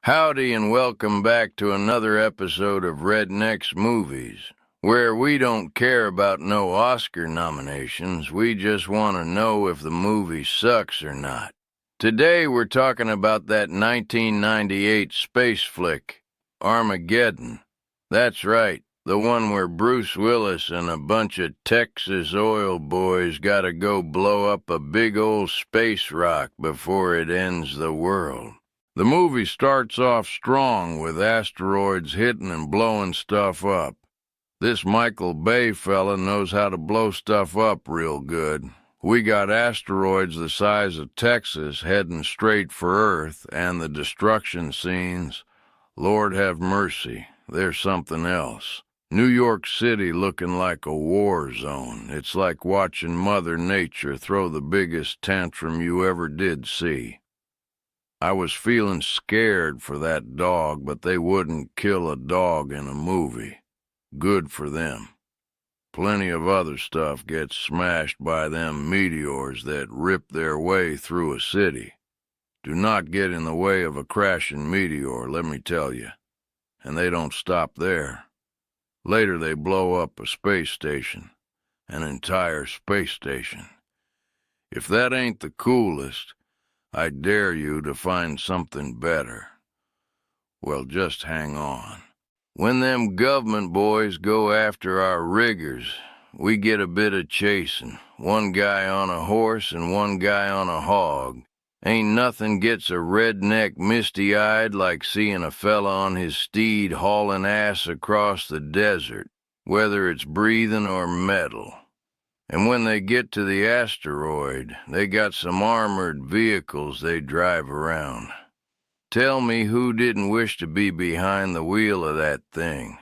Howdy and welcome back to another episode of Rednex Movies, where we don't care about no Oscar nominations, we just want to know if the movie sucks or not. Today we're talking about that 1998 space flick, Armageddon. That's right, the one where Bruce Willis and a bunch of Texas oil boys gotta go blow up a big old space rock before it ends the world. The movie starts off strong with asteroids hitting and blowing stuff up. This Michael Bay fella knows how to blow stuff up real good. We got asteroids the size of Texas heading straight for Earth, and the destruction scenes, Lord have mercy, they're something else. New York City looking like a war zone. It's like watching Mother Nature throw the biggest tantrum you ever did see. I was feeling scared for that dog, but they wouldn't kill a dog in a movie. Good for them. Plenty of other stuff gets smashed by them meteors that rip their way through a city. Do not get in the way of a crashing meteor, let me tell you. And they don't stop there. Later they blow up a space station. An entire space station. If that ain't the coolest, I dare you to find something better. Well, just hang on. When them government boys go after our riggers, we get a bit of chasing. One guy on a horse and one guy on a hog. Ain't nothing gets a redneck misty-eyed like seeing a fella on his steed hauling ass across the desert, whether it's breathing or metal. And when they get to the asteroid, they got some armored vehicles they drive around. Tell me who didn't wish to be behind the wheel of that thing.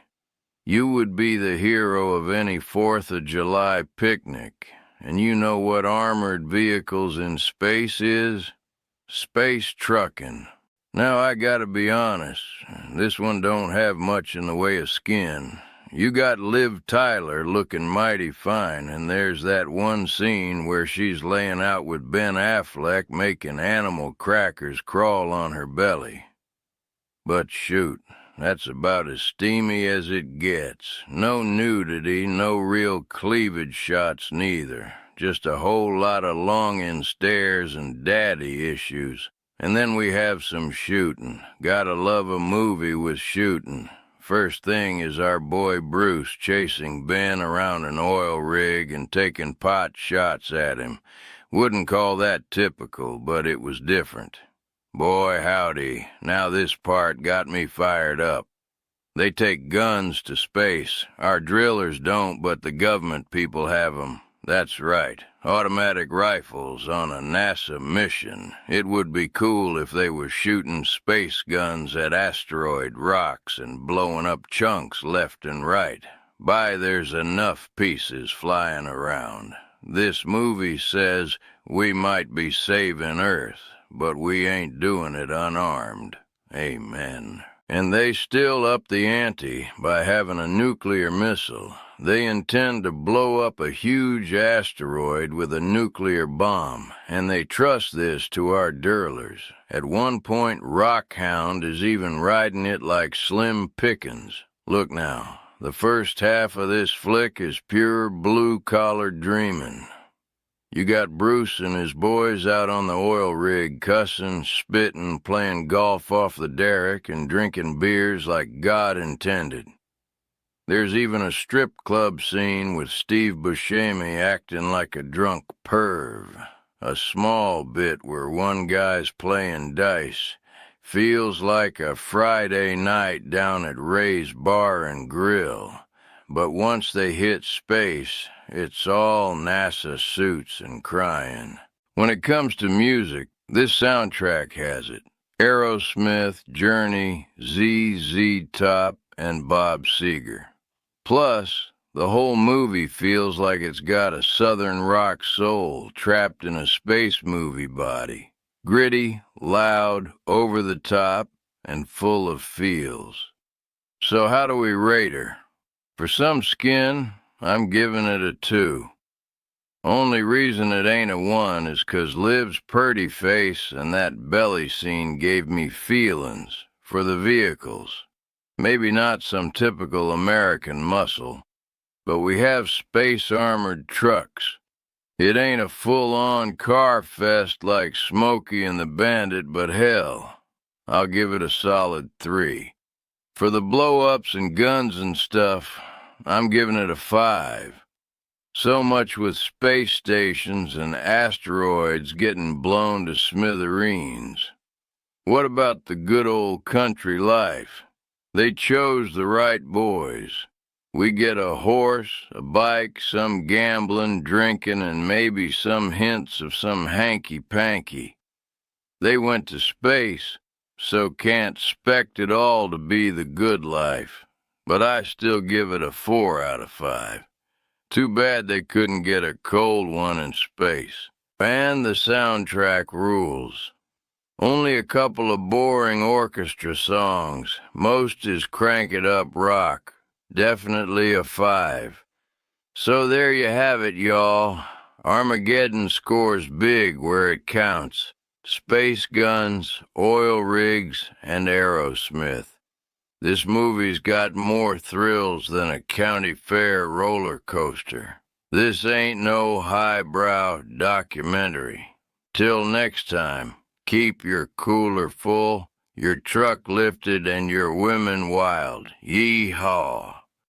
You would be the hero of any 4th of July picnic. And you know what armored vehicles in space is? Space trucking. Now I gotta be honest, this one don't have much in the way of skin. You got Liv Tyler looking mighty fine, and there's that one scene where she's laying out with Ben Affleck making animal crackers crawl on her belly. But shoot, that's about as steamy as it gets. No nudity, no real cleavage shots neither. Just a whole lot of longing stares and daddy issues. And then we have some shooting. Gotta love a movie with shooting. First thing is our boy Bruce chasing Ben around an oil rig and taking pot shots at him. Wouldn't call that typical, but it was different. Boy, howdy, now this part got me fired up. They take guns to space. Our drillers don't, but the government people have 'em. That's right, automatic rifles on a NASA mission. It would be cool if they were shooting space guns at asteroid rocks and blowing up chunks left and right. There's enough pieces flying around. This movie says we might be saving Earth, but we ain't doing it unarmed. Amen. And they still up the ante by having a nuclear missile. They intend to blow up a huge asteroid with a nuclear bomb, and they trust this to our drillers. At one point, Rockhound is even riding it like Slim Pickens. Look now, the first half of this flick is pure blue-collar dreaming. You got Bruce and his boys out on the oil rig cussing, spitting, playing golf off the derrick, and drinking beers like God intended. There's even a strip club scene with Steve Buscemi acting like a drunk perv. A small bit where one guy's playing dice. Feels like a Friday night down at Ray's Bar and Grill. But once they hit space, it's all NASA suits and crying. When it comes to music, this soundtrack has it. Aerosmith, Journey, ZZ Top, and Bob Seger. Plus, the whole movie feels like it's got a southern rock soul trapped in a space movie body. Gritty, loud, over the top, and full of feels. So how do we rate her? For some skin, I'm giving it a 2. Only reason it ain't a 1 is 'cause Liv's purty face and that belly scene gave me feelings. for the vehicles. Maybe not some typical American muscle, but we have space-armored trucks. It ain't a full-on car fest like Smokey and the Bandit, but hell, I'll give it a solid 3. For the blow-ups and guns and stuff, I'm giving it a 5. So much with space stations and asteroids getting blown to smithereens. What about the good old country life? They chose the right boys. We get a horse, a bike, some gambling, drinking, and maybe some hints of some hanky-panky. They went to space, so can't expect it all to be the good life. But I still give it a 4 out of 5. Too bad they couldn't get a cold one in space. And the soundtrack rules. Only a couple of boring orchestra songs. Most is crank-it-up rock. Definitely a 5. So there you have it, y'all. Armageddon scores big where it counts. Space guns, oil rigs, and Aerosmith. This movie's got more thrills than a county fair roller coaster. This ain't no highbrow documentary. Till next time, keep your cooler full, your truck lifted, and your women wild. Yee-haw.